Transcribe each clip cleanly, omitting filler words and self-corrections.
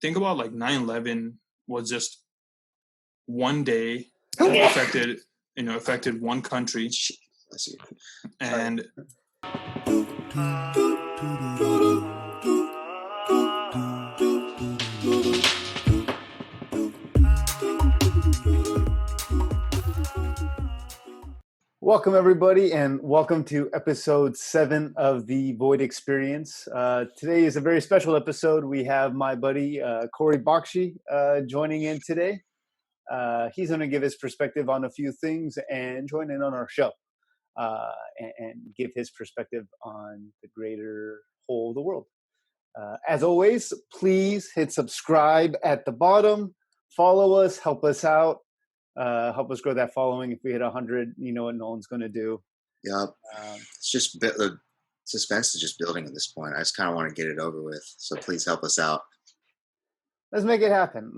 think about like 9/11 was just one day that affected one country, and welcome everybody, and welcome to episode 7 of the Void Experience. Today is a very special episode. We have my buddy Corey Bakshi joining in today. He's going to give his perspective on a few things and join in on our show and give his perspective on the greater whole of the world. As always, please hit subscribe at the bottom. Follow us, help us out. Help us grow that following. If we hit 100, you know what Nolan's going to do. Yep. It's just the suspense is just building at this point. I just kind of want to get it over with. So please help us out. Let's make it happen.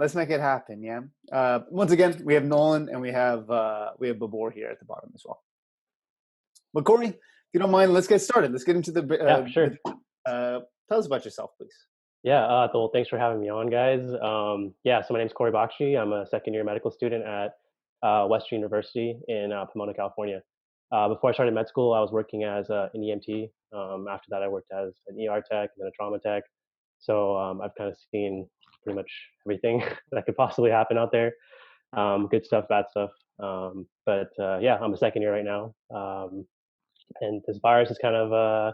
Yeah. Once again, we have Nolan and we have Bibhor here at the bottom as well. But Corey, if you don't mind, let's get started. Let's get into the. Sure. Tell us about yourself, please. Yeah. Well, thanks for having me on, guys. So my name's Corey Bakshi. I'm a second-year medical student at Western University in Pomona, California. Before I started med school, I was working as an EMT. After that, I worked as an ER tech and then a trauma tech. So I've kind of seen pretty much everything that could possibly happen out there. Good stuff, bad stuff. I'm a second year right now. And this virus has kind of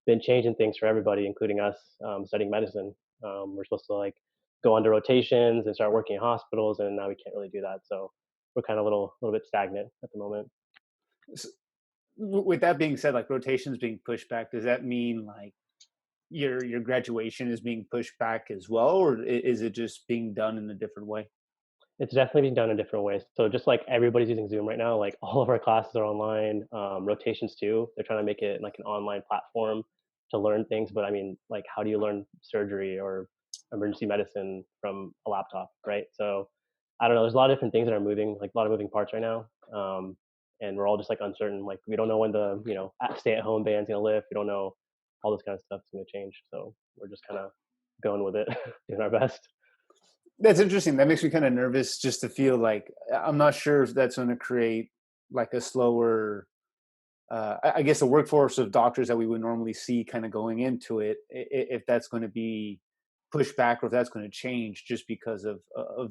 been changing things for everybody, including us studying medicine. We're supposed to go under rotations and start working in hospitals, and now we can't really do that. So we're kind of a little bit stagnant at the moment. So, with that being said, rotations being pushed back, does that mean your graduation is being pushed back as well, or is it just being done in a different way? It's definitely being done in different ways. So just like everybody's using Zoom right now, all of our classes are online. Rotations too. They're trying to make it an online platform to learn things. But I mean, how do you learn surgery or emergency medicine from a laptop, right? So I don't know. There's a lot of different things that are moving, a lot of moving parts right now. And we're all just uncertain. We don't know when the stay-at-home ban's gonna lift. We don't know all this kind of stuff is gonna change. So we're just kind of going with it, doing our best. That's interesting. That makes me kind of nervous just to feel I'm not sure if that's going to create a slower, I guess the workforce of doctors that we would normally see kind of going into it, if that's going to be pushed back or if that's going to change just because of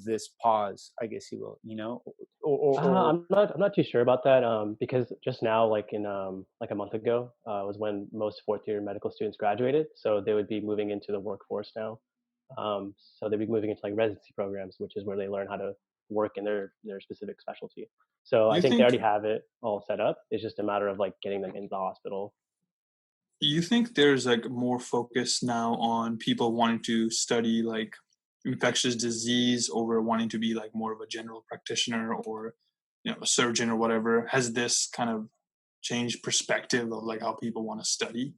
this pause, I guess you will, I'm not too sure about that. Because just now, in a month ago, was when most fourth-year medical students graduated. So they would be moving into the workforce now. So they'd be moving into residency programs, which is where they learn how to work in their specific specialty. So I think they already have it all set up. It's just a matter of getting them into the hospital. You think there's more focus now on people wanting to study infectious disease over wanting to be more of a general practitioner or a surgeon or whatever? Has this kind of changed perspective of how people want to study?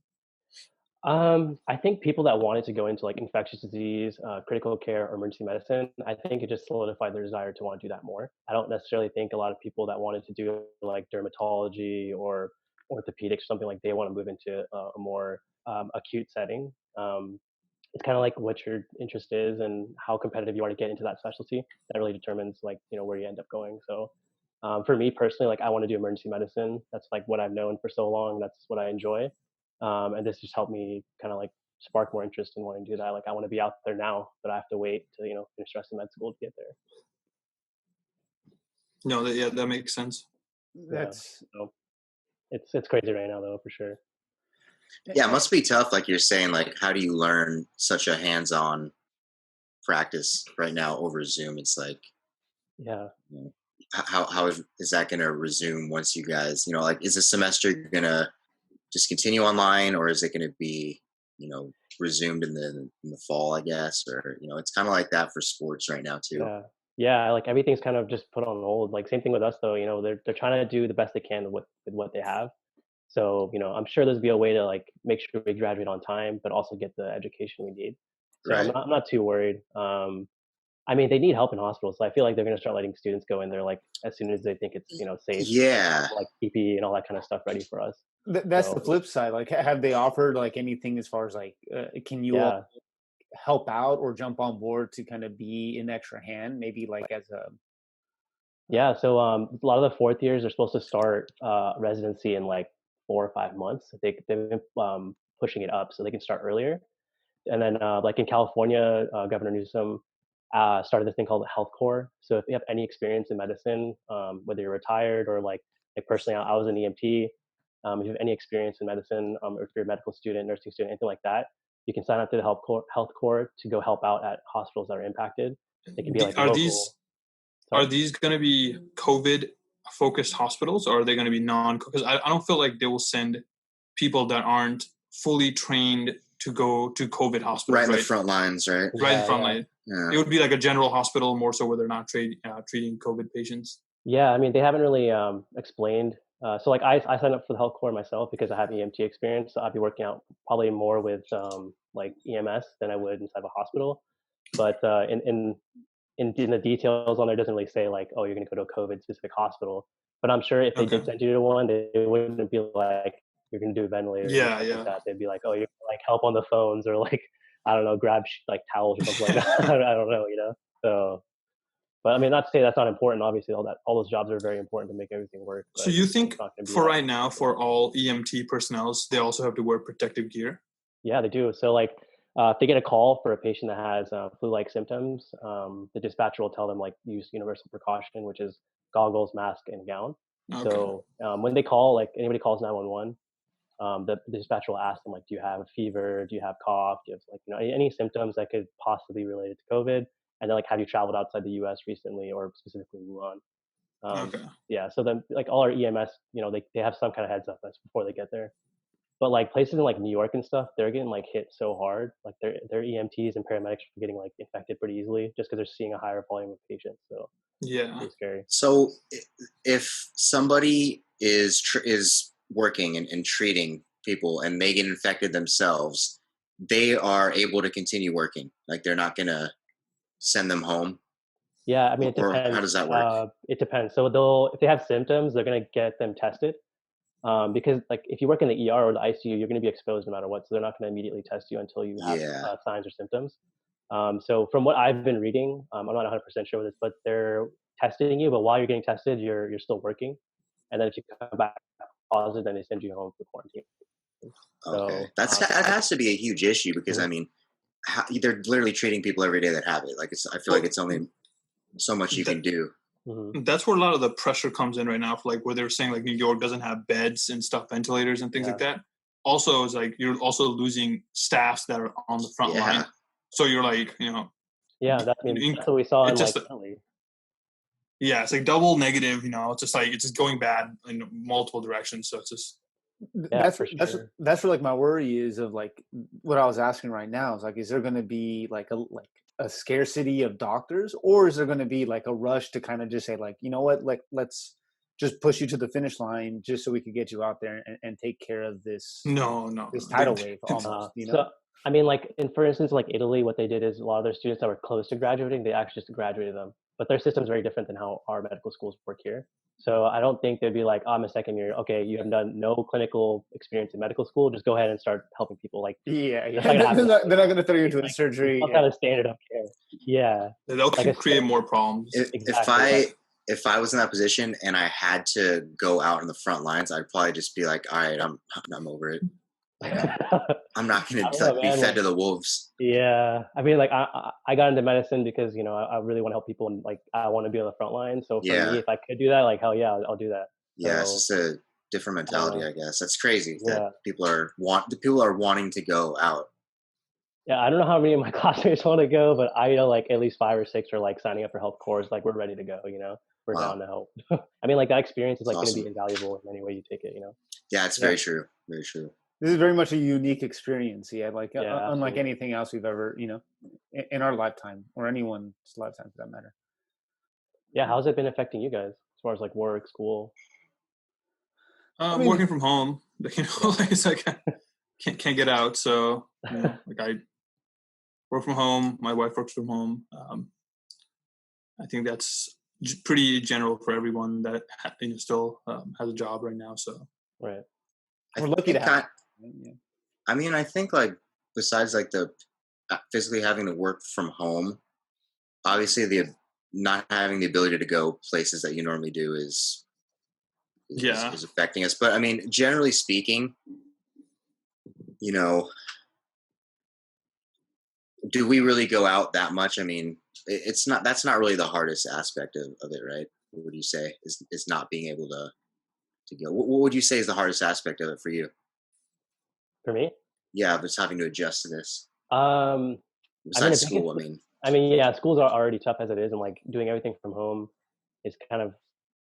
I think people that wanted to go into infectious disease, critical care, or emergency medicine, I think it just solidified their desire to want to do that more. I don't necessarily think a lot of people that wanted to do dermatology or orthopedics or something they want to move into a more acute setting. It's kind of what your interest is and how competitive you are to get into that specialty. That really determines where you end up going. So for me personally, I want to do emergency medicine. That's what I've known for so long. That's what I enjoy. And this just helped me kind of spark more interest in wanting to do that. I want to be out there now, but I have to wait to finish the rest of med school to get there. No, that makes sense. It's crazy right now though, for sure. Yeah, it must be tough. You're saying, how do you learn such a hands-on practice right now over Zoom? It's how is that going to resume once you guys, is the semester going to just continue online, or is it going to be, resumed in the fall, I guess, or, it's kind of like that for sports right now too. Yeah. Everything's kind of just put on hold. Same thing with us though, they're trying to do the best they can with what they have. So, I'm sure there's be a way to make sure we graduate on time, but also get the education we need. So right. I'm not too worried. They need help in hospitals. So I feel they're going to start letting students go in there as soon as they think it's safe. Yeah. PPE and all that kind of stuff ready for us. That's the flip side. Have they offered anything as far as can you help out or jump on board to kind of be an extra hand, maybe like as a Yeah, so a lot of the fourth years are supposed to start residency in like 4 or 5 months. They've been pushing it up so they can start earlier. And then like in California, Governor Newsom started this thing called the Health Corps. So if you have any experience in medicine, whether you're retired or like personally, I was an EMT. If you have any experience in medicine, or if you're a medical student, nursing student, anything like that, you can sign up to the Health Corps to go help out at hospitals that are impacted. It can be like a Are local. these going to be COVID focused hospitals, or are they going to be non? Because I don't feel like they will send people that aren't fully trained to go to COVID hospitals. Right in the front lines, right? Right in the front line. Yeah. It would be like a general hospital more so where they're not treating COVID patients. Yeah, I mean, they haven't really explained. So like I signed up for the Health Corps myself because I have EMT experience. So I'd be working out probably more with like EMS than I would inside of a hospital. But in the details on there, it doesn't really say like, oh, you're going to go to a COVID specific hospital. But I'm sure if they did send you to one, they wouldn't be like, you're going to do a ventilator. Yeah, or yeah. like that. They'd be like, oh, you're gonna, like help on the phones or like, I don't know, grab like towels or something like that. I don't know, you know. So, but I mean, not to say that's not important. Obviously, all those jobs are very important to make everything work. So you think for right now, for all EMT personnel, they also have to wear protective gear? Yeah, they do. So like, if they get a call for a patient that has flu-like symptoms, the dispatcher will tell them like use universal precaution, which is goggles, mask, and gown. Okay. So when they call, like anybody calls 911, the dispatcher will ask them like, do you have a fever? Do you have cough? Do you have like any symptoms that could possibly be related to COVID? And then like, have you traveled outside the U.S. recently or specifically Wuhan? Yeah. So then like all our EMS, they have some kind of heads up before they get there. But like places in like New York and stuff, they're getting like hit so hard. Like their EMTs and paramedics are getting like infected pretty easily just because they're seeing a higher volume of patients. So yeah, it's scary. So if somebody is working and treating people and they get infected themselves, they are able to continue working. Like they're not gonna send them home. Yeah, I mean it depends. Or how does that work? It depends. So if they have symptoms, they're gonna get them tested. Because like if you work in the ER or the ICU, you're going to be exposed no matter what. So they're not going to immediately test you until you have signs or symptoms. So from what I've been reading, I'm not 100% sure with this, but they're testing you. But while you're getting tested, you're still working. And then if you come back positive, then they send you home for quarantine. Okay, So, that has to be a huge issue because I mean, they're literally treating people every day that have it. Like I feel like it's only so much you can do. Mm-hmm. That's where a lot of the pressure comes in right now for like where they were saying like New York doesn't have beds and stuff, ventilators and things like that. Also, it's like you're also losing staffs that are on the front line. So you're like, yeah, that's what we saw in like Italy. Yeah, it's like double negative, it's just like it's just going bad in multiple directions. So it's just that's where like my worry is of like what I was asking right now is like, is there going to be like a scarcity of doctors, or is there going to be like a rush to kind of just say like, you know what, like let's just push you to the finish line just so we could get you out there and take care of this this tidal wave almost, So I mean, like for instance, like Italy, what they did is a lot of their students that were close to graduating, they actually just graduated them. But their system's very different than how our medical schools work here. So I don't think they'd be like, I'm a second year. Okay, you have done no clinical experience in medical school. Just go ahead and start helping people. Like, they're not going to throw you into a surgery. Some kind of standard of care. Yeah, they'll create more problems. If I was in that position and I had to go out in the front lines, I'd probably just be like, all right, I'm over it. I'm not going to be fed to the wolves. Yeah, I mean, like I got into medicine because I really want to help people and like I want to be on the front line. So for me, if I could do that, like hell yeah, I'll do that. Yeah, it's just a different mentality, I guess. That's crazy that people are wanting to go out. Yeah, I don't know how many of my classmates want to go, but I know like at least 5 or 6 are like signing up for health corps. Like we're ready to go. We're down to help. I mean, like that experience is like going to be invaluable in any way you take it. Yeah, it's very true. Very true. This is very much a unique experience. Like unlike anything else we've ever, in our lifetime or anyone's lifetime for that matter. Yeah, how's it been affecting you guys as far as like work, school? I'm working from home. Like it's like I can't get out, so like I work from home. My wife works from home. I think that's pretty general for everyone that still has a job right now. So right, we're lucky to have. I mean, I think like besides like the physically having to work from home, obviously the not having the ability to go places that you normally do Yeah. is affecting us. But I mean, generally speaking, you know, do we really go out that much? I mean, it's not, that's not really the hardest aspect of it, right? What would you say is not being able to go? What would you say is the hardest aspect of it for you? For me, Yeah, but it's having to adjust to this um, I mean, besides school. I mean, yeah, schools are already tough as it is, and like doing everything from home is kind of,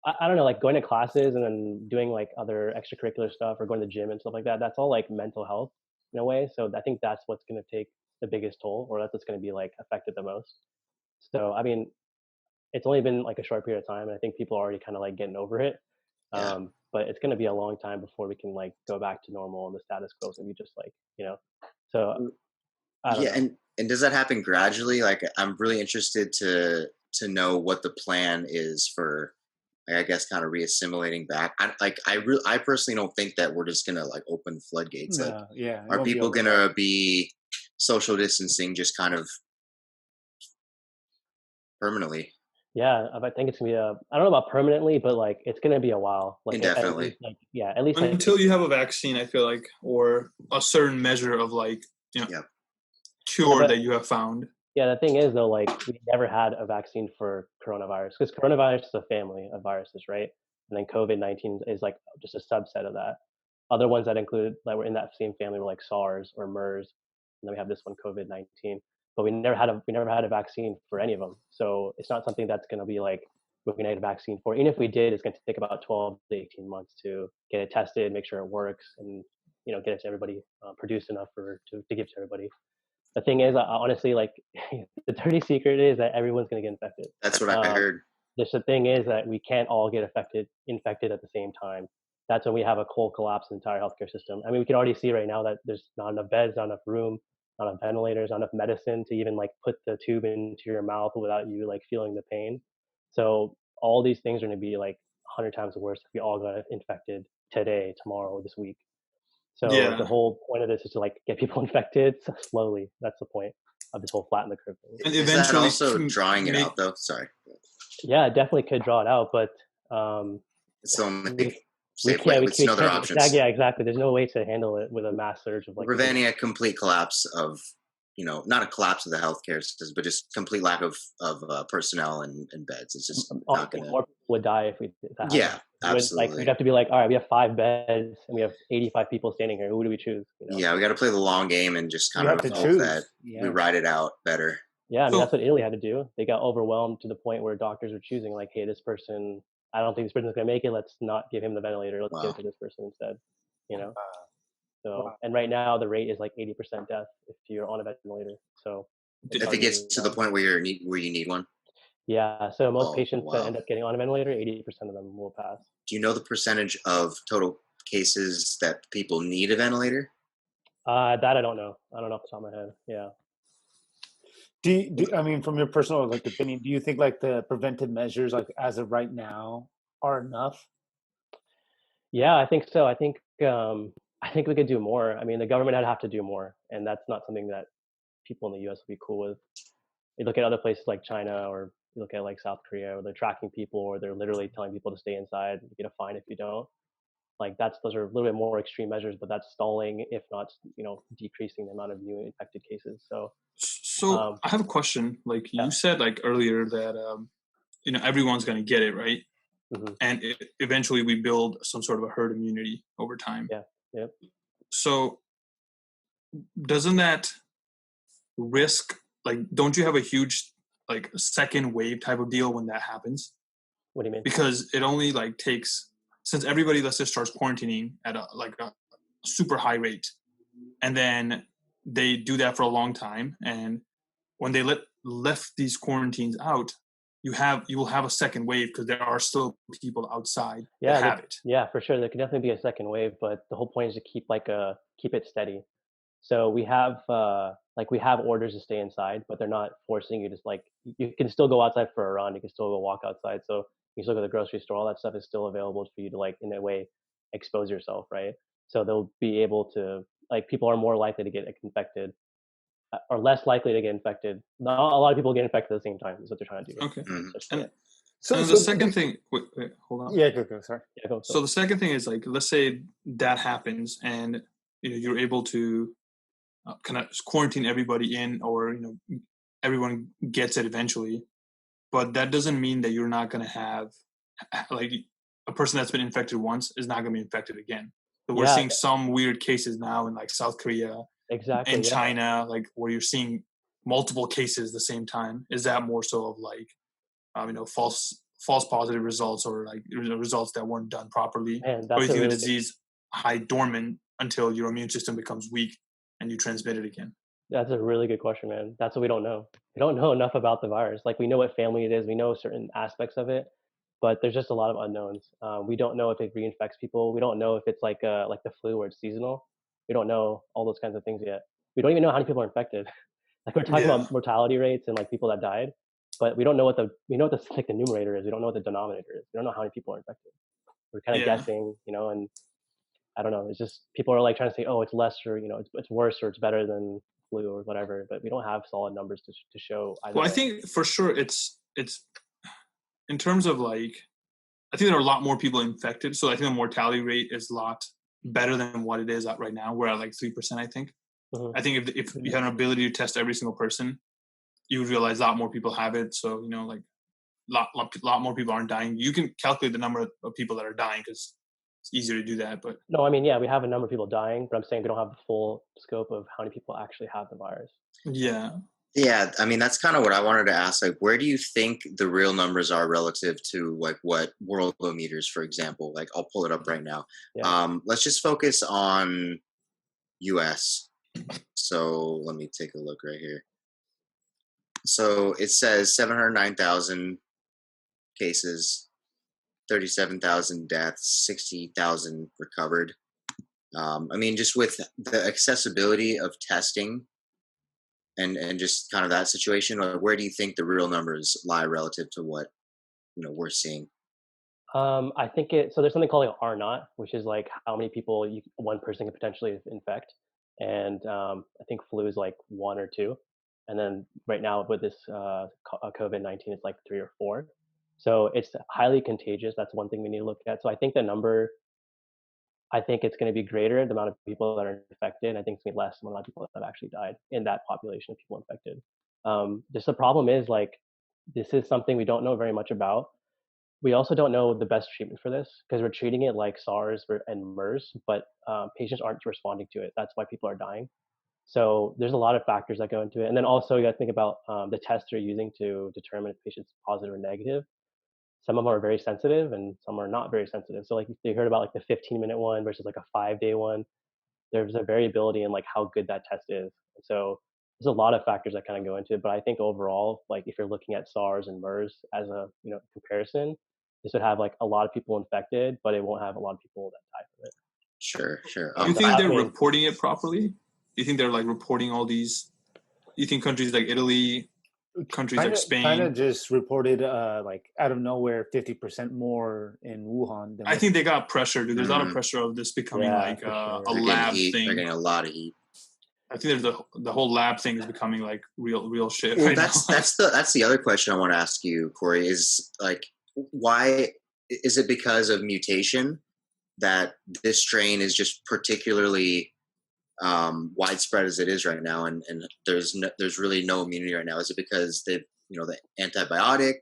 I don't know, like going to classes and then doing like other extracurricular stuff or going to the gym and stuff like that. That's all like mental health in a way. So I think that's what's going to take the biggest toll, or that's what's going to be like affected the most. So I mean, it's only been like a short period of time, and I think people are already kind of like getting over it. yeah, But it's going to be a long time before we can like go back to normal, and the status quo is going to be just like, you know. So I don't yeah, know. and does that happen gradually? Like, I'm really interested to know what the plan is for, like, I guess, kind of reassimilating back. I personally don't think that we're just gonna like open the floodgates. Like, No, yeah, it are won't be people overnight. gonna be social distancing just kind of permanently, Yeah, I think it's gonna be a. I don't know about permanently, but like it's gonna be a while. Like at indefinitely? least like yeah, at least like Until you have a vaccine, I feel like, or a certain measure of like, Yeah, yeah, cure but that you have found. yeah, the thing is though, like we never had a vaccine for coronavirus because coronavirus is a family of viruses, right? And then COVID-19 is like just a subset of that. Other ones that included that were in that same family were like SARS or MERS, and then we have this one COVID-19. But we never had a vaccine for any of them. So it's not something that's going to be like we're going to get a vaccine for. Even if we did, it's going to take about 12 to 18 months to get it tested, make sure it works, and get it to everybody, produce enough to give to everybody. The thing is, honestly, like the dirty secret is that everyone's going to get infected. that's what I Um, heard. the thing is that we can't all get infected at the same time. That's when we have a cold collapse in the entire healthcare system. I mean, we can already see right now that there's not enough beds, not enough room, not enough ventilators, not enough medicine to even like put the tube into your mouth without you like feeling the pain. So all these things are going to be like 100 times worse if we all got infected today, tomorrow, this week. So the Yeah. whole point of this is to like get people infected slowly. That's the point of this whole flatten the curve thing. And Is that eventually also drawing it make out though? Sorry, Yeah, it definitely could draw it out, but it's the only we we safe way. can't we, It's we no other can't exactly, options. yeah, exactly. There's no way to handle it with a mass surge of like people. Preventing a complete collapse of, not a collapse of the healthcare system, but just complete lack of personnel and beds. It's just not Honestly, gonna. more people would die if that happened. Yeah, We'd absolutely. have to be like, all right, we have 5 beds and we have 85 people standing here. Who do we choose? Yeah, we got to play the long game and just You kind have of to hope that choose. we Yeah. ride it out better. Yeah, I mean that's so what Italy had to do. They got overwhelmed to the point where doctors were choosing like, hey, this person, I don't think this person's gonna make it. Let's not give him the ventilator. Let's give it Wow. to this person instead. You know. So, Wow. and right now the rate is like 80% death if you're on a ventilator. So it's If it hard to gets really to the die. point where you need one. Yeah. So most Oh patients that wow. end up getting on a ventilator, 80% of them will pass. Do you know the percentage of total cases that people need a ventilator? That I don't know. I don't know off the top of my head. Yeah. I mean, from your personal like opinion, do you think like the preventive measures, like as of right now, are enough? Yeah, I think so. I think we could do more. I mean, the government would have to do more, and that's not something that people in the U.S. would be cool with. You look at other places like China, or you look at like South Korea, where they're tracking people, or they're literally telling people to stay inside. You get a fine if you don't. Like those are a little bit more extreme measures, but that's stalling, if not decreasing the amount of new infected cases. So so um, I have a question. Like you yeah, said like earlier that everyone's going to get it, right? hmm, And eventually we build some sort of a herd immunity over time. yeah, yeah. So doesn't that risk, like, don't you have a huge like second wave type of deal when that happens? What do you mean? Because it only like takes, since everybody, let's just, starts quarantining at a super high rate, and then they do that for a long time, and when they left these quarantines out, you will have a second wave because there are still people outside that Yeah, have it. yeah, for sure. There could definitely be a second wave, but the whole point is to keep it steady. So we have orders to stay inside, but they're not forcing you to like you can still go outside for a run, you can still go walk outside. So you can still go to the grocery store, all that stuff is still available for you to like in a way expose yourself, right? So they'll be able to like people are more likely to get infected are less likely to get infected. Not a lot of people get infected at the same time. Is what they're trying to do. Okay. Mhm. And So, and the second thing, wait, hold on. Yeah, go. Sorry. Yeah, go. So the second thing is like, let's say that happens, and you're able to kind of quarantine everybody in, or everyone gets it eventually. But that doesn't mean that you're not going to have like a person that's been infected once is not going to be infected again. So we're Yeah, seeing some weird cases now in like South Korea exactly. and Yeah. China, like where you're seeing multiple cases at the same time. Is that more so of like false positive results, or like results that weren't done properly? Man, Or you that's a think the really disease high dormant until your immune system becomes weak and you transmit it again? That's a really good question, man. That's what we don't know. We don't know enough about the virus. Like we know what family it is, we know certain aspects of it, but there's just a lot of unknowns. We don't know if it reinfects people. We don't know if it's like the flu where it's seasonal. We don't know all those kinds of things yet. We don't even know how many people are infected. Like we're talking Yeah. about mortality rates and like people that died, but we don't know what like the numerator is. We don't know what the denominator is. We don't know how many people are infected. We're kind of Yeah. guessing, and I don't know. It's just people are like trying to say, oh, it's less, or it's worse, or it's better than flu or whatever. But we don't have solid numbers to show either Well, I way. think for sure it's in terms of like, I think there are a lot more people infected, so I think the mortality rate is a lot better than what it is at right now. We're at like 3%, I think. Mhm. I think if you had an ability to test every single person, you would realize a lot more people have it. So like lot more people aren't dying. You can calculate the number of people that are dying because it's easier to do that. But No, I mean, yeah, we have a number of people dying, but I'm saying we don't have the full scope of how many people actually have the virus. yeah, Yeah, I mean that's kind of what I wanted to ask. Like, where do you think the real numbers are relative to like what Worldometers, for example? Like, I'll pull it up right now. Yeah. Let's just focus on U.S. So let me take a look right here. So it says 709,000 cases, 37,000 deaths, 60,000 recovered. I mean, just with the accessibility of testing and just kind of that situation, where do you think the real numbers lie relative to what we're seeing? I think so there's something called like R naught, which is like how many people one person can potentially infect, and I think flu is like 1 or 2, and then right now with this COVID-19, it's like 3 or 4. So it's highly contagious. That's one thing we need to look at. So I think the number, I think it's going to be greater, the amount of people that are infected. I think it's going to be less than the amount of people that have actually died in that population of people infected. Just the problem is like this is something we don't know very much about. We also don't know the best treatment for this because we're treating it like SARS and MERS, but patients aren't responding to it. That's why people are dying. So there's a lot of factors that go into it. And then also you got to think about the tests they're using to determine if patient's positive or negative. Some of them are very sensitive and some are not very sensitive. So like you heard about like the 15-minute one versus like a 5-day one. There's a variability in like how good that test is. So there's a lot of factors that kind of go into it. But I think overall, like if you're looking at SARS and MERS as a comparison, this would have like a lot of people infected, but it won't have a lot of people that die from it. Sure. do you think I they're mean, reporting it properly? Do you think they're like reporting all these? Do you think countries like Italy, countries like Spain? China just reported like out of nowhere 50% more in Wuhan than I think they got pressure, dude. There's a lot of Mhm. pressure of this becoming Yeah, like for sure. a They're getting lab heat. thing. They're getting a lot of heat. I think there's the whole lab thing is becoming like real shit Well, right that's now. that's the other question I want to ask you, Corey. Is like, why is it because of mutation that this strain is just particularly widespread as it is right now, and there's really no immunity right now? Is it because the antibiotic?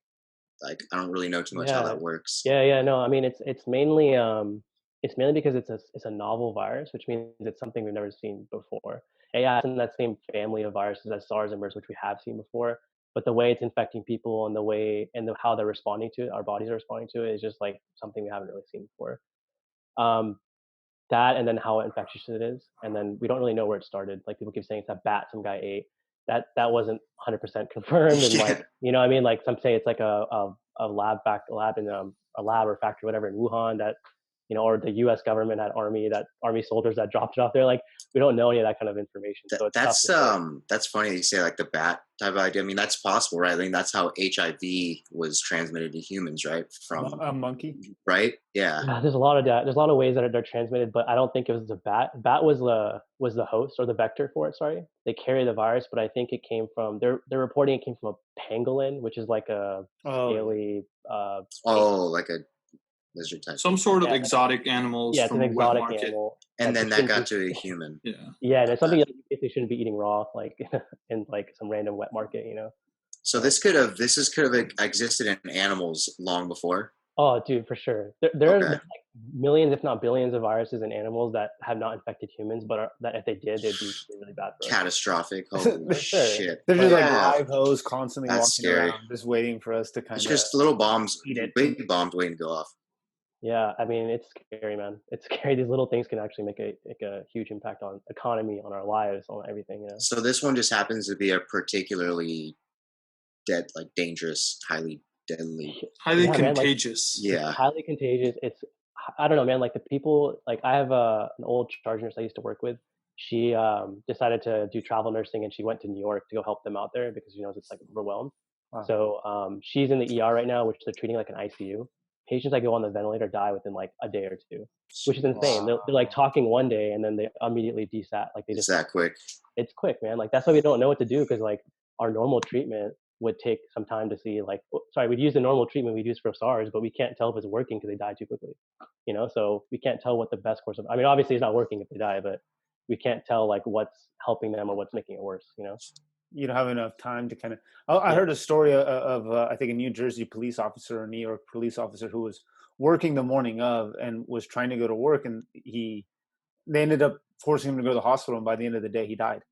Like, I don't really know too much how Yeah, that works. yeah. No, I mean it's mainly because it's a novel virus, which means it's something we've never seen before. And yeah, it's in that same family of viruses as SARS and MERS, which we have seen before. But the way it's infecting people and the way and how they're responding to it, our bodies are responding to it, is just like something we haven't really seen before. Um, that and then how infectious it is, and then we don't really know where it started. Like people keep saying it's a bat some guy ate. That wasn't 100% confirmed, and Yeah. like what I mean, like some say it's like a lab in a lab or factory, whatever, in Wuhan that or the U.S. government had army soldiers that dropped it off there. Like, we don't know any of that kind of information. So it's tough to say. That's funny that you say like the bat type of idea. I mean, that's possible, right? I think that's how HIV was transmitted to humans, right? From a monkey, right? Yeah. Yeah, there's a lot of that. There's a lot of ways that they're transmitted, but I don't think it was the bat. Bat was the host or the vector for it. Sorry, they carry the virus, but I think it came from. They're reporting it came from a pangolin, which is like a scaly. Like a lizard type. Some sort of exotic animals Yeah, it's from an a wet exotic market. animal. And then that got to a human. Yeah. Yeah, and it's something that they shouldn't be eating raw, like in like some random wet market, So this could have existed in animals long before. Oh, dude, for sure. There's like millions, if not billions, of viruses in animals that have not infected humans, but that if they did, they'd be really bad for us. Catastrophic. Holy shit! They're just like live hose constantly That's walking scary. around, just waiting for us to kind of. It's just little bombs, eat it. big bombs waiting to go off. Yeah, I mean, it's scary, man. It's scary. These little things can actually make a huge impact on economy, on our lives, on everything. So this one just happens to be a particularly dangerous, highly deadly, highly contagious. Man, It's highly contagious. I don't know, man. Like the people, like I have an old charge nurse I used to work with. She decided to do travel nursing, and she went to New York to go help them out there because it's like overwhelmed. Wow. So she's in the ER right now, which they're treating like an ICU. Patients that go on the ventilator die within like a day or two, which is insane. Wow. They're like talking one day and then they immediately desat. Like they just that quick. It's quick, man. Like that's why we don't know what to do because like our normal treatment would take some time to see. Like, we'd use the normal treatment we'd use for SARS, but we can't tell if it's working because they die too quickly. So we can't tell what the best course of. I mean, obviously it's not working if they die, but we can't tell like what's helping them or what's making it worse. You don't have enough time to kind of. I heard a story of I think a New Jersey police officer or New York police officer who was working the morning of and was trying to go to work, and they ended up forcing him to go to the hospital, and by the end of the day he died.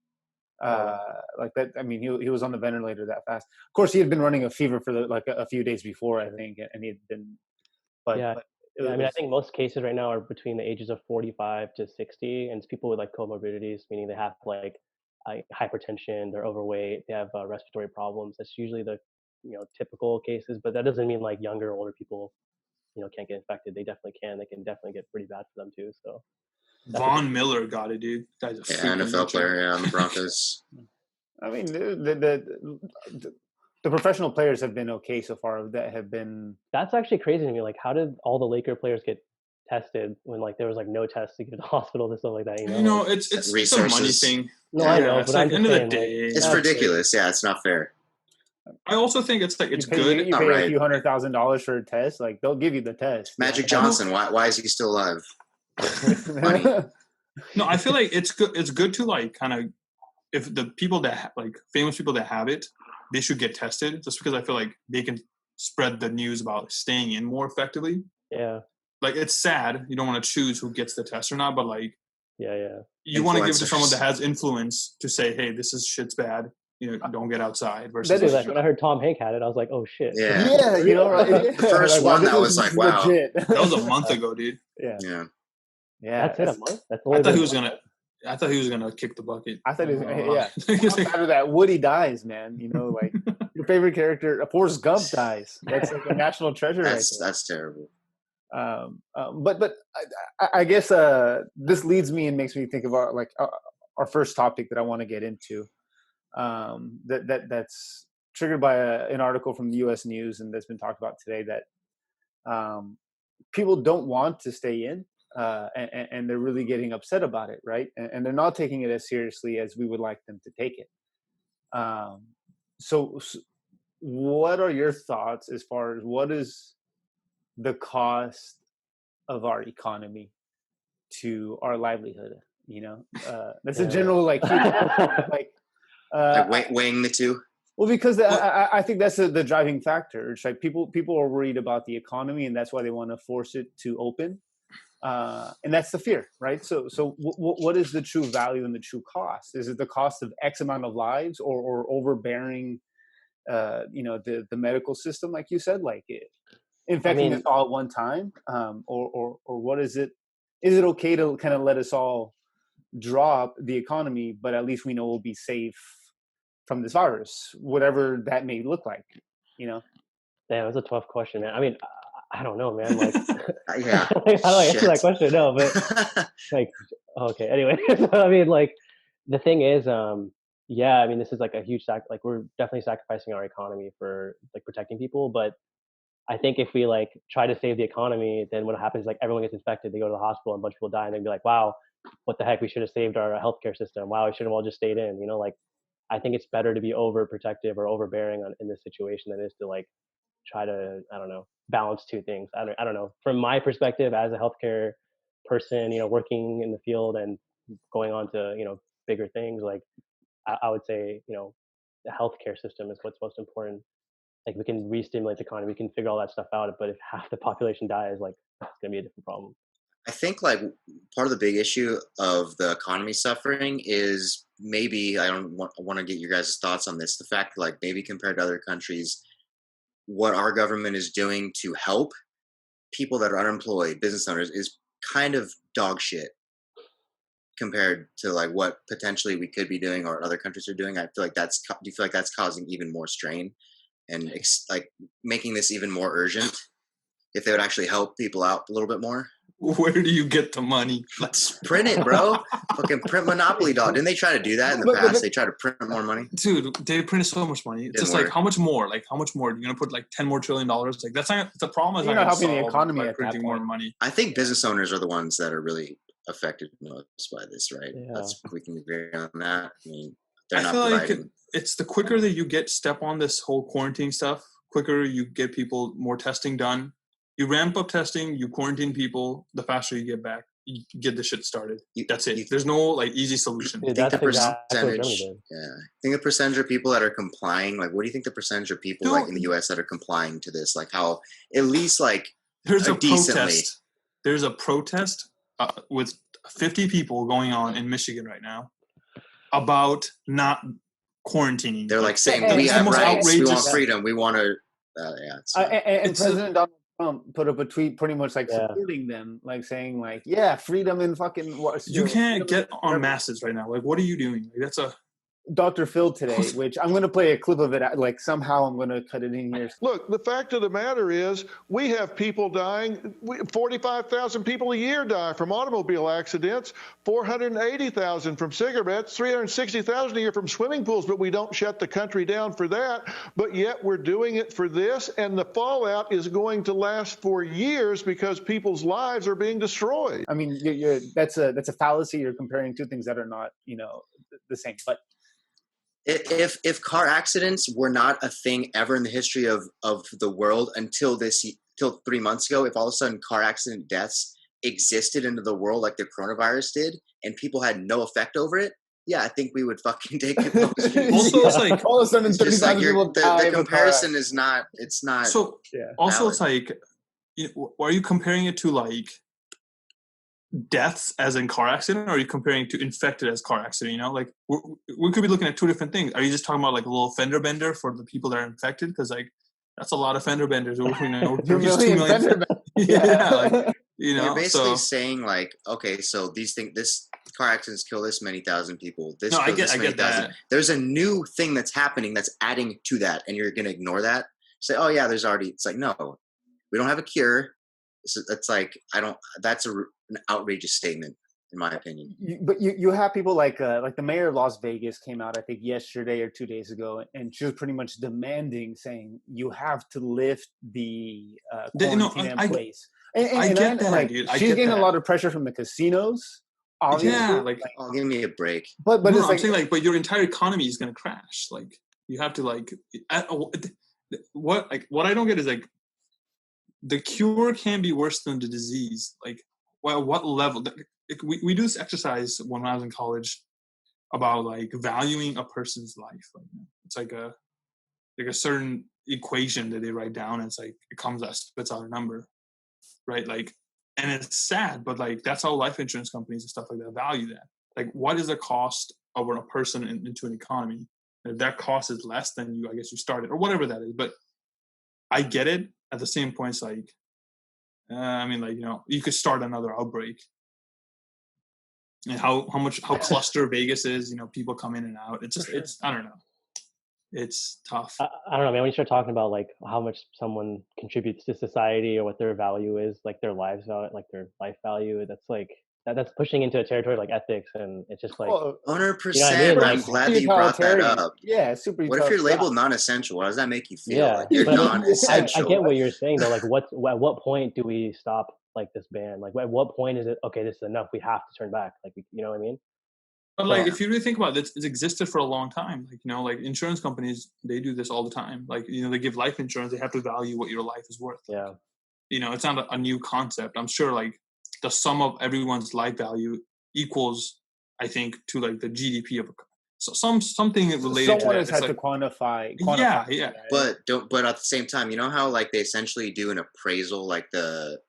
Like that. I mean, he was on the ventilator that fast. Of course, he had been running a fever for a few days before, I think, and he had been. But I mean, I think most cases right now are between the ages of 45 to 60, and it's people with like comorbidities, meaning they have like hypertension, they're overweight, they have respiratory problems. That's usually the typical cases, but that doesn't mean like younger, older people can't get infected. They definitely can. They can definitely get pretty bad for them too. So Von Miller got it, dude. Guy's a NFL player on the Broncos. I mean, the professional players have been okay so far. That have been. That's actually crazy to me. Like, how did all the Laker players get tested when like there was like no tests to get to the hospital and stuff like that? It's a money thing. No, I know, but at the end of the day, it's ridiculous. Yeah, it's not fair. I also think it's good. You pay a few $100,000 for a test. Like they'll give you the test. Magic Johnson. Why is he still alive? Money. No, I feel like it's good. It's good to like kind of if the people that like famous people that have it, they should get tested. Just because I feel like they can spread the news about staying in more effectively. Yeah. Like it's sad you don't want to choose who gets the test or not, but like you want to give it to someone that has influence to say, hey, this is shit's bad. Don't get outside. Versus when I heard Tom Hank had it, I was like, oh shit. Yeah, right. The first one that was like, wow. Legit. That was a month ago, dude. Yeah. That's it, a month. That's I thought he was gonna kick the bucket. I thought he was after that Woody dies, man. Like your favorite character, Forrest Gump dies. That's like a national treasure. That's terrible. But I guess this leads me and makes me think about like our first topic that I want to get into. That's triggered by an article from the U.S. News and that's been talked about today that people don't want to stay in and they're really getting upset about it, right? And they're not taking it as seriously as we would like them to take it. So what are your thoughts as far as what is the cost of our economy to our livelihood? That's a general like weighing the two. Well, because I think that's the driving factor. It's like people are worried about the economy, and that's why they want to force it to open, and that's the fear, right? So what is the true value and the true cost? Is it the cost of X amount of lives, or overbearing, the medical system, like you said, like infecting us all at one time, or what is it? Is it okay to kind of let us all drop the economy, but at least we know we'll be safe from this virus, whatever that may look like, Damn, that's a tough question, man. I mean, I don't know, man. Like, Yeah. like, how do I answer that Shit. question? No, but like, okay. Anyway, so, I mean, like, the thing is, yeah, I mean, this is like a huge like we're definitely sacrificing our economy for like protecting people, but I think if we like try to save the economy, then what happens is like everyone gets infected, they go to the hospital, and a bunch of people die, and they'd be like, "Wow, what the heck? We should have saved our healthcare system. Wow, we should have all just stayed in." You know, like I think it's better to be overprotective or overbearing in this situation than it is to like try to, I don't know, balance two things. I don't know. From my perspective as a healthcare person, you know, working in the field and going on to, you know, bigger things, like I would say, you know, the healthcare system is what's most important. Like we can re-stimulate the economy, we can figure all that stuff out. But if half the population dies, like that's gonna be a different problem. I think like part of the big issue of the economy suffering is maybe I don't want to get your guys' thoughts on this. The fact like maybe compared to other countries, what our government is doing to help people that are unemployed, business owners, is kind of dog shit compared to like what potentially we could be doing or other countries are doing. I feel like do you feel like that's causing even more strain and like making this even more urgent if they would actually help people out a little bit more? Where do you get the money? Let's print it, bro. Fucking print Monopoly, dog. Didn't they try to do that in the past? They tried to print more money. Dude, they printed so much money. It's just like, how much more? Like, how much more? You're gonna put like $10 more trillion? Like, that's not the problem. Is You're not not helping the solved economy by at that printing more point. money. I think business owners are the ones that are really affected most by this, right? Yeah. We can agree on that. I mean, I they're feel not like providing. it's the quicker that you get step on this whole quarantine stuff, quicker you get people more testing done. You ramp up testing, you quarantine people, the faster you get back. You get the shit started. That's it. There's no like easy solution. Dude, Think that's the exactly what Germany percentage? did. Yeah, I think the percentage of people that are complying. Like, what do you think the percentage of people like in the U.S. that are complying to this? Like, how at least like there's a decently. protest. There's a protest with 50 people going on in Michigan right now about not quarantining. They're like saying we have rights, we want freedom, we want to. And President Donald Trump put up a tweet pretty much like supporting them, like saying like, yeah, freedom and fucking what. You can't get on masses right now. Like, what are you doing? Like, that's a Dr. Phil today, which I'm going to play a clip of it. Like somehow I'm going to cut it in here. Look, the fact of the matter is we have people dying. 45,000 people a year die from automobile accidents, 480,000 from cigarettes, 360,000 a year from swimming pools, but we don't shut the country down for that. But yet we're doing it for this, and the fallout is going to last for years because people's lives are being destroyed. I mean, that's a fallacy. You're comparing two things that are not, you know, the same. But if car accidents were not a thing ever in the history of the world until 3 months ago, if all of a sudden car accident deaths existed into the world like the coronavirus did and people had no effect over it, yeah, I think we would fucking take it. Also, it's like all of a sudden, the comparison is not. It's not. So also, valid. It's like, you know, are you comparing it to like deaths as in car accident, or are you comparing to infected as car accident? You know, like we could be looking at two different things. Are you just talking about like a little fender bender for the people that are infected? Because like that's a lot of fender benders. You know, 2 million. Yeah, like, you know, you're basically saying like, okay, so this car accidents kill this many thousand people. This kills this many thousand. There's a new thing that's happening that's adding to that, and you're gonna ignore that. Say, oh yeah, there's already. It's like, no, we don't have a cure. It's like that's an outrageous statement, in my opinion. But you have people like the mayor of Las Vegas came out, I think yesterday or 2 days ago, and she was pretty much demanding, saying you have to lift the quarantine in place. And I get that, like, dude. She's getting a lot of pressure from the casinos. Obviously, yeah, like, oh, give me a break. But no, I'm saying like, but your entire economy is going to crash. Like, you have to like, what I don't get is like, the cure can be worse than the disease. Like, well, what level? We do this exercise when I was in college about like valuing a person's life. Like, it's like a certain equation that they write down. And it's like it comes out, spits out a number, right? Like, and it's sad, but like that's how life insurance companies and stuff like that value that. Like, what is the cost of a person into an economy? And if that cost is less than I guess you started, or whatever that is. But I get it. At the same point, it's like, I mean, like, you know, you could start another outbreak. And how cluster Vegas is, you know, people come in and out. It's just, I don't know. it's tough. I don't know, man. When you start talking about like how much someone contributes to society or what their value is, like their lives value, like their life value, that's like that's pushing into a territory like ethics, and it's just like, Well, you know what I 100%. mean? But Like, I'm glad that you brought that utilitarian. up. Yeah, super What if you're utilitarian. labeled non-essential? How does that make you feel? yeah, Like you're but I mean, I non-essential. get what you're saying though. Like, at what point do we stop like this ban? Like, at what point is it okay? This is enough. We have to turn back. Like, you know what I mean? But So like, if you really think about it, it's existed for a long time. Like, like insurance companies, they do this all the time. Like, they give life insurance. They have to value what your life is worth. yeah, It's not a new concept. I'm sure like the sum of everyone's life value equals, I think, to like the GDP of a. So something related to Someone that. has It's had to like, quantify. yeah, That, right? But at the same time, you know how like they essentially do an appraisal, like the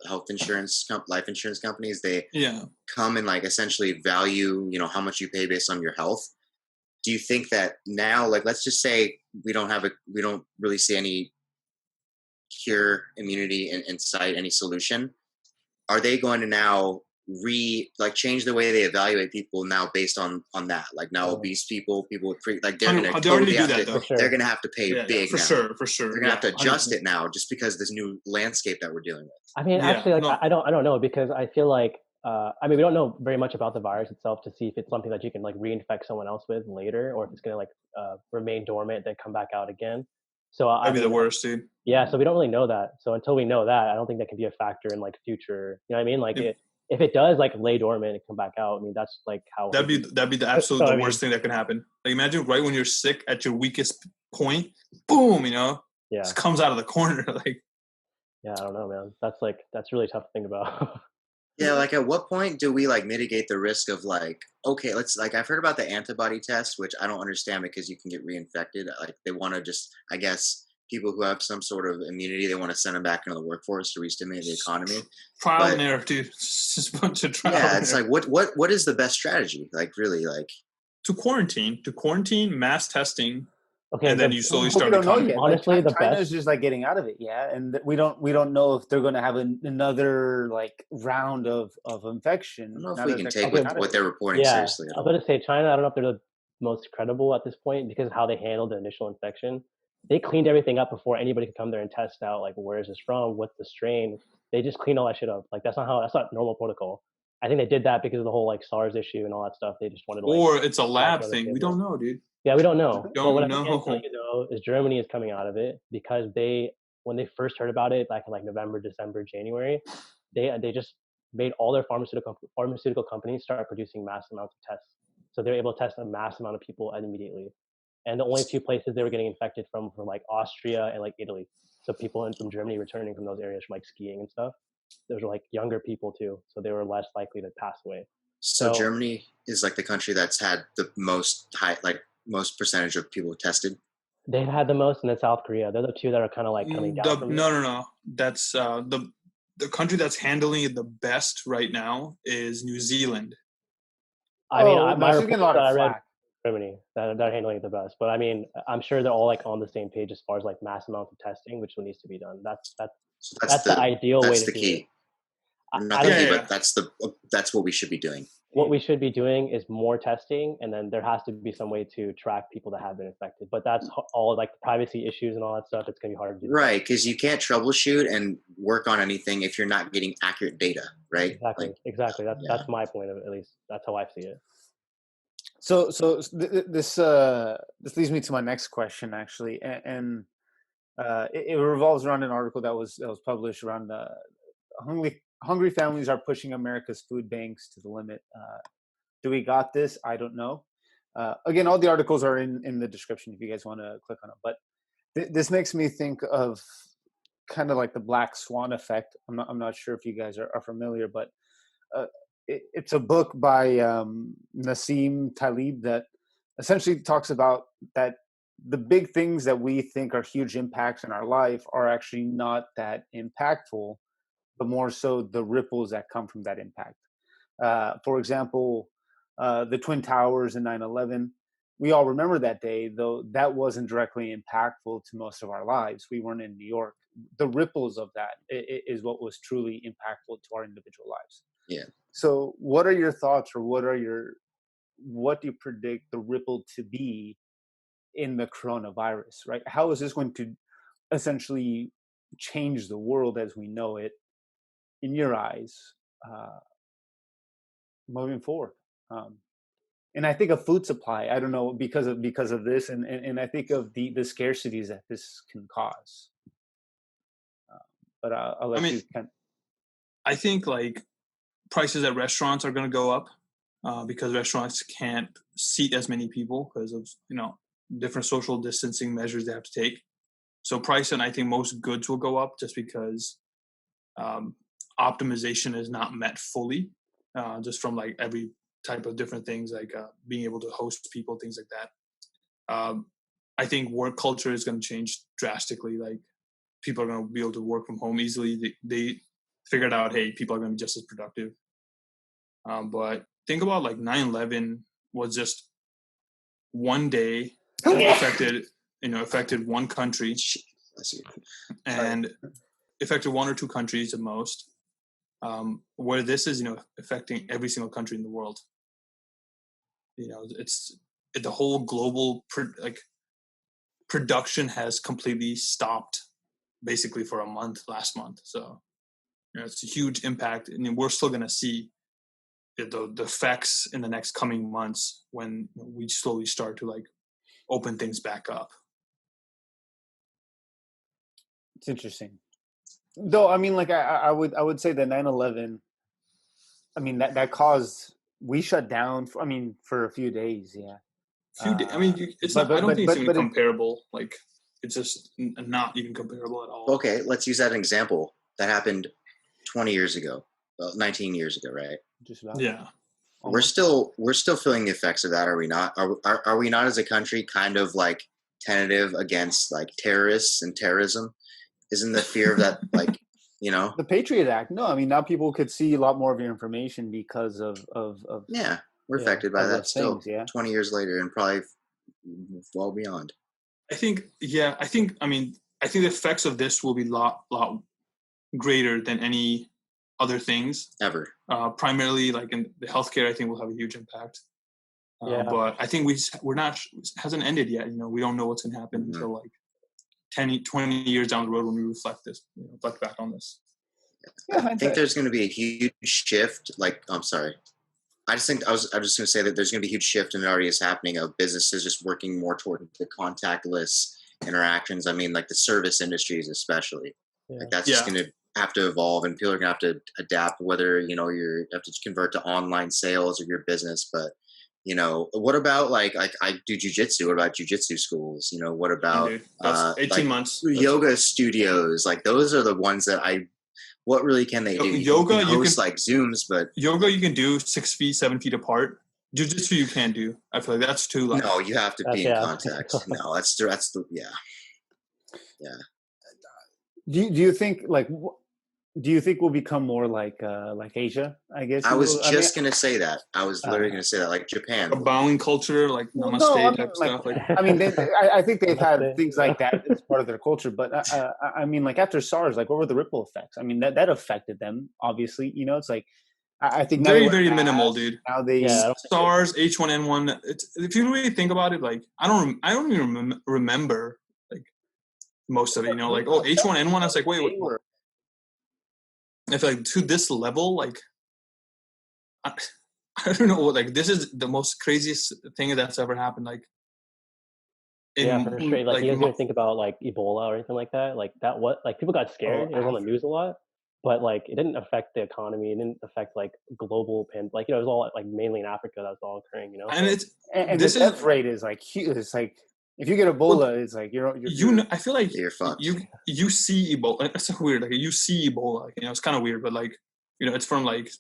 health insurance life insurance companies, they yeah. come and like essentially value, how much you pay based on your health. Do you think that now, like, let's just say we don't really see any cure, immunity in sight, any solution? Are they going to now change the way they evaluate people now based on that? Like now obese people with like they're going to They already totally do have that to, though. for sure. they're going to have to pay Yeah, big for now. sure, They're going to have to adjust 100%. it now just because this new landscape that we're dealing with. I mean, Yeah, actually, like no. I don't know, because I feel like I mean, we don't know very much about the virus itself to see if it's something that you can like reinfect someone else with later, or if it's gonna like remain dormant then come back out again. So I That'd be the mean, worst, dude. yeah. So we don't really know that. So until we know that, I don't think that can be a factor in like future. You know what I mean? Like If- if it does like lay dormant and come back out, I mean that's like how That'd be the absolute So, I the mean, worst thing that can happen. Like imagine right when you're sick at your weakest point, boom, yeah, just comes out of the corner. Like yeah. I don't know, man. That's really tough to think about. Yeah, like at what point do we like mitigate the risk of like, okay, let's like I've heard about the antibody test, which I don't understand because you can get reinfected. Like they want to just, I guess, people who have some sort of immunity, they want to send them back into the workforce to restimulate the economy. trial and error, dude. It's just a bunch of trial. Yeah, and it's error. like what is the best strategy? Like really, like to quarantine, mass testing, Okay, and then you slowly But start we don't know economy. yet. Honestly, like, the China's best. just like getting out of it, yeah, and we don't know if they're going to have another like round of infection. I don't know if now we that can they're take coming out of what it. they're reporting Yeah, seriously at I was all. going to say China. I don't know if they're the most credible at this point because of how they handled the initial infection. They cleaned everything up before anybody could come there and test out like where is this from, what's the strain. They just cleaned all that shit up. Like that's not normal protocol. I think they did that because of the whole like SARS issue and all that stuff. They just wanted to like Or it's a back lab another thing. We table. don't know, dude. Yeah, we don't know. But what Don't I can tell know. you though is Germany is coming out of it because when they first heard about it back in like November, December, January, they just made all their pharmaceutical companies start producing mass amounts of tests. So they were able to test a mass amount of people immediately. And the only two places they were getting infected from like Austria and like Italy. So people from Germany returning from those areas from like skiing and stuff. Those were like younger people too, so they were less likely to pass away. So So Germany is like the country that's had the most most percentage of people tested. they've had the most, and then South Korea. They're the two that are kind of like coming down from this. No. That's the country that's handling it the best right now is New Zealand. I mean, Oh, no, my she's report getting a lot that of I read, flack. Germany, that they're handling it the best. But I mean, I'm sure they're all like on the same page as far as like mass amounts of testing, which needs to be done. So That's the ideal way that's to the do it. key. Not I the don't key, think Yeah. but that's what we should be doing. what we should be doing is more testing, and then there has to be some way to track people that have been infected. But that's all like the privacy issues and all that stuff. It's gonna be hard to do. Right, because you can't troubleshoot and work on anything if you're not getting accurate data, right? Exactly. Yeah. That's my point of it. At least that's how I see it. So this leads me to my next question actually, and it revolves around an article that was published around hungry families are pushing America's food banks to the limit. Do we got this? I don't know. Again, all the articles are in the description if you guys want to click on it. But this makes me think of kind of like the black swan effect. I'm not sure if you guys are familiar, but it's a book by Nassim Taleb that essentially talks about that the big things that we think are huge impacts in our life are actually not that impactful, but more so the ripples that come from that impact. For example, the Twin Towers in 9/11. We all remember that day, though that wasn't directly impactful to most of our lives. We weren't in New York. The ripples of that is what was truly impactful to our individual lives. Yeah. So, what are your thoughts, or what do you predict the ripple to be in the coronavirus, right? How is this going to essentially change the world as we know it, in your eyes, moving forward? And I think of food supply. I don't know, because of this, and I think of the scarcities that this can cause. But I'll let you kind of. I think like prices at restaurants are going to go up because restaurants can't seat as many people because of different social distancing measures they have to take. So price, and I think most goods will go up just because optimization is not met fully, just from like every type of different things, like being able to host people, things like that. I think work culture is going to change drastically. Like people are going to be able to work from home easily. They figured out, hey, people are going to be just as productive. But think about like 9/11 was just one day affected one country, and affected one or two countries at most. Where this is, affecting every single country in the world. It's the whole global production has completely stopped, basically for a month last month. So, it's a huge impact, and we're still going to see the effects in the next coming months when we slowly start to like open things back up. It's interesting, though. I mean, like I would say that 9/11. I mean that caused, we shut down. For a few days. Yeah. It's not. I don't think it's even comparable. Like it's just not even comparable at all. Okay, let's use that as an example. That happened 20 years ago, 19 years ago, right? Just about. Yeah. We're still feeling the effects of that, are we not? Are we not as a country kind of like tentative against like terrorists and terrorism? Isn't the fear of that like, the Patriot Act? No, I mean now people could see a lot more of your information because of yeah, we're affected by that still. Things, yeah. 20 years later and probably well beyond. I think the effects of this will be lot greater than any other things ever. Primarily, like in the healthcare, I think will have a huge impact. But I think we're not, it hasn't ended yet. We don't know what's going to happen until like 10, 20 years down the road when we reflect back on this. Yeah, I think there's going to be a huge shift. Like, I'm sorry. I was just going to say that there's going to be a huge shift, and it already is happening, of businesses just working more toward the contactless interactions. I mean, like the service industries, especially. Yeah. Like that's just going to have to evolve, and people are going to have to adapt, whether, you have to convert to online sales or your business. But, what about like I do jujitsu? What about jujitsu schools? What about 18 months yoga studios? Like those are the ones that what really can they do? Yoga, you can host like Zooms, but yoga you can do 6 feet, 7 feet apart. Jiu-jitsu you can't do. I feel like that's too like. No, you have to be in contact. No, that's the yeah. Do you think we'll become more like Asia? I guess I was just gonna say that. I was literally gonna say that, like Japan, a bowing culture, like namaste type stuff. I think they've had things like that as part of their culture. But I mean, like after SARS, like what were the ripple effects? I mean, that affected them obviously. It's like I think very minimal, dude. Now they SARS, H1N1. If you really think about it, like I don't even remember like most of it. Like H1N1. I was like, wait. I feel like to this level, like I don't know, like this is the most craziest thing that's ever happened. Like, for sure. Like you guys didn't think about like Ebola or anything like that. Like that, like people got scared. It was on the news a lot, but like it didn't affect the economy. It didn't affect like global it was all like mainly in Africa that was all occurring. And the death rate is like huge. It's like, if you get Ebola, it's like you're I feel like you're fucked. You see Ebola. It's so weird. Like you see Ebola. It's kind of weird, but like it's from like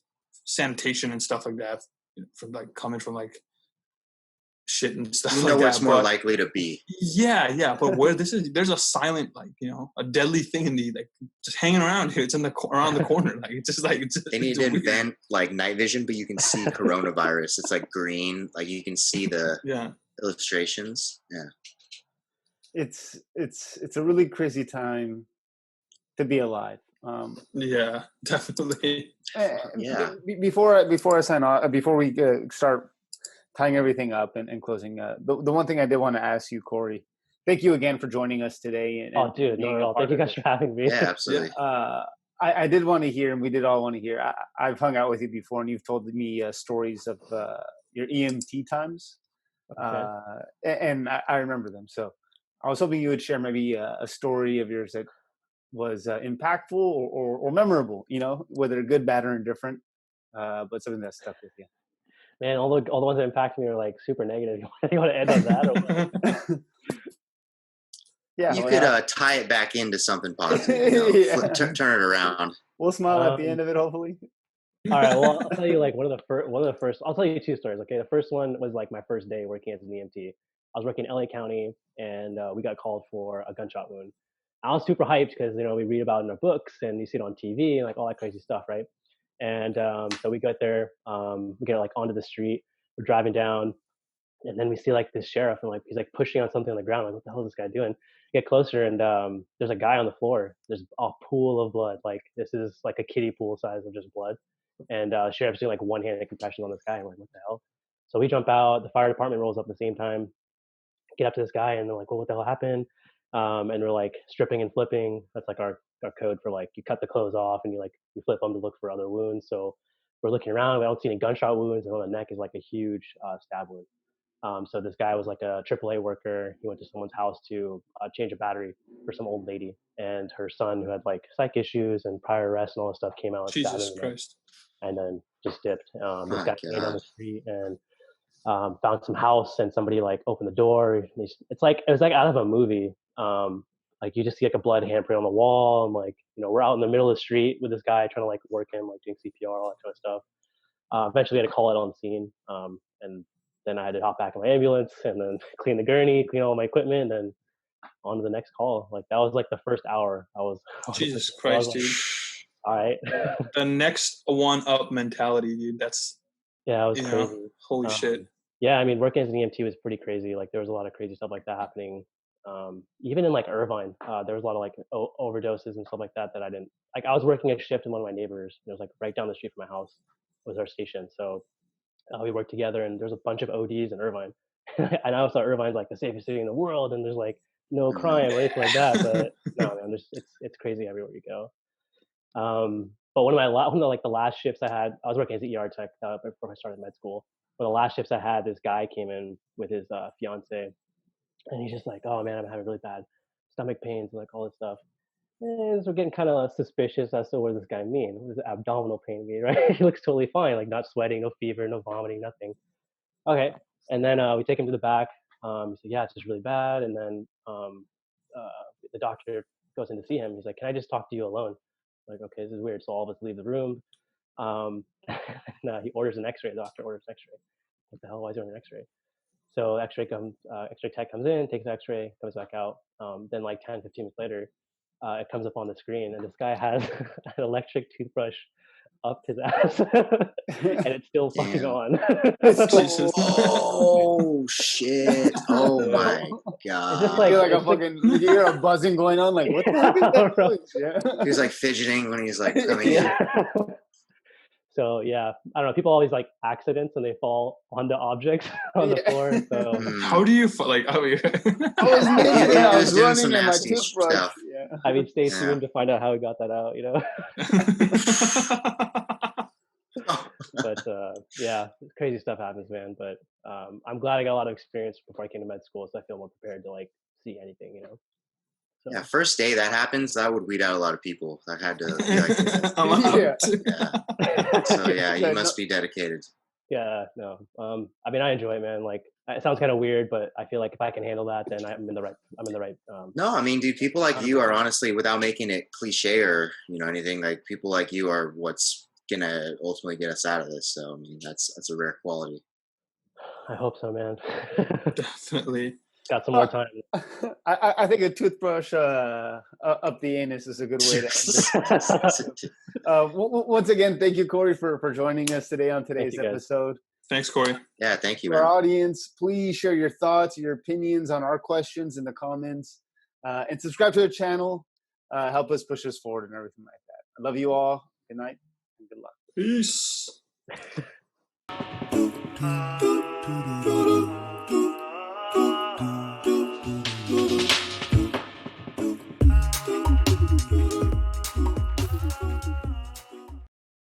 sanitation and stuff like that. From like coming from like shit and stuff like that. Where it's more likely to be. Yeah. But where there's a silent a deadly thing in the like just hanging around here. It's around the corner. Like it's just like they need to invent like night vision, but you can see coronavirus. It's like green. Like you can see the illustrations. It's a really crazy time to be alive. Yeah, definitely. Before I sign off, before we start tying everything up and closing. The one thing I did want to ask you, Corey, thank you again for joining us today. Oh, dude, not at all. Thank you guys for having me. Yeah, absolutely. I did want to hear, and we did all want to hear. I've hung out with you before, and you've told me stories of your EMT times, and I remember them. So I was hoping you would share maybe a story of yours that was impactful or memorable. Whether good, bad, or indifferent, but something that stuck with you. Man, all the ones that impact me are like super negative. You want to end on that? Or Yeah, you could tie it back into something positive. Turn it around. We'll smile at the end of it, hopefully. All right. Well, I'll tell you like one of the first. I'll tell you two stories. Okay, the first one was like my first day working as an EMT. I was working in LA County, and we got called for a gunshot wound. I was super hyped because we read about it in our books and you see it on TV and like all that crazy stuff, right? And so we got there, we get like onto the street, we're driving down, and then we see like this sheriff and like he's like pushing on something on the ground. Like, what the hell is this guy doing? Get closer and there's a guy on the floor. There's a pool of blood. Like this is like a kiddie pool size of just blood. And sheriff's doing like one-handed compression on this guy. I'm like, what the hell? So we jump out. The fire department rolls up at the same time. Get up to this guy and they're like, well, what the hell happened? And we're like stripping and flipping. That's like our code for like you cut the clothes off and you flip them to look for other wounds. So we're looking around. We don't see any gunshot wounds, and on the neck is like a huge stab wound. So this guy was like a AAA worker. He went to someone's house to change a battery for some old lady, and her son, who had like psych issues and prior arrests and all this stuff, came out and Jesus Christ, and then just dipped. This guy came down the street and found some house, and somebody like opened the door. It was like out of a movie. Like you just see like a blood handprint on the wall, and like we're out in the middle of the street with this guy trying to like work him, like doing CPR, all that kind of stuff. Eventually, we had to call it on the scene, and then I had to hop back in my ambulance and then clean the gurney, clean all my equipment, and then on to the next call. Like that was like the first hour. Jesus Christ, dude. All right. The next one up mentality, dude. That's it was crazy. Holy shit. Yeah, I mean, working as an EMT was pretty crazy. Like there was a lot of crazy stuff like that happening. Even in like Irvine, there was a lot of like overdoses and stuff like that I didn't like. I was working a shift in one of my neighbors. It was like right down the street from my house was our station. So we worked together, and there's a bunch of ODs in Irvine. And I thought Irvine's like the safest city in the world, and there's like no crime or anything like that. But no, man, it's crazy everywhere you go. But one of the last shifts I had, I was working as an ER tech before I started med school. One of the last shifts I had, this guy came in with his fiance, and he's just like, "Oh man, I'm having really bad stomach pains and like all this stuff." And so we're getting kind of suspicious as to what does this guy mean? What does abdominal pain mean, right? He looks totally fine, like not sweating, no fever, no vomiting, nothing. Okay, and then we take him to the back. He said, "Yeah, it's just really bad." And then the doctor goes in to see him. He's like, "Can I just talk to you alone?" I'm like, okay, this is weird. So all of us leave the room. He orders an X-ray. The doctor orders an X-ray. What the hell? Why is he ordering an X-ray? So X-ray tech comes in, takes an X-ray, comes back out. Then like 10, 15 minutes later, it comes up on the screen, and this guy has an electric toothbrush up his ass, and it's still fucking on. Oh shit! Oh my god! Just like, a fucking, you hear a buzzing going on. Like what the heck is that noise? Yeah. He's like fidgeting when he's like coming in. So yeah, I don't know. People always like accidents and they fall onto objects on the floor. So how do you like? I was running in my toothbrush. Stuff. Yeah. I mean, stay tuned to find out how he got that out. But yeah, crazy stuff happens, man. But I'm glad I got a lot of experience before I came to med school, so I feel more prepared to like see anything. So. Yeah, first day that happens, that would weed out a lot of people. I had to be like, yeah. So yeah, you must be dedicated. Yeah, no. I mean, I enjoy it, man. Like, it sounds kind of weird, but I feel like if I can handle that, then I'm in the right. No, I mean, dude, people like you are honestly, without making it cliche or anything, like people like you are what's gonna ultimately get us out of this. So I mean, that's a rare quality. I hope so, man. Definitely. Got some more time. I think a toothbrush up the anus is a good way to. Once again, thank you, Corey, for joining us today on today's episode. Thanks, Corey. Yeah, thank you. For our audience, please share your thoughts, your opinions on our questions in the comments, and subscribe to the channel. Help us push us forward and everything like that. I love you all. Good night and good luck. Peace. do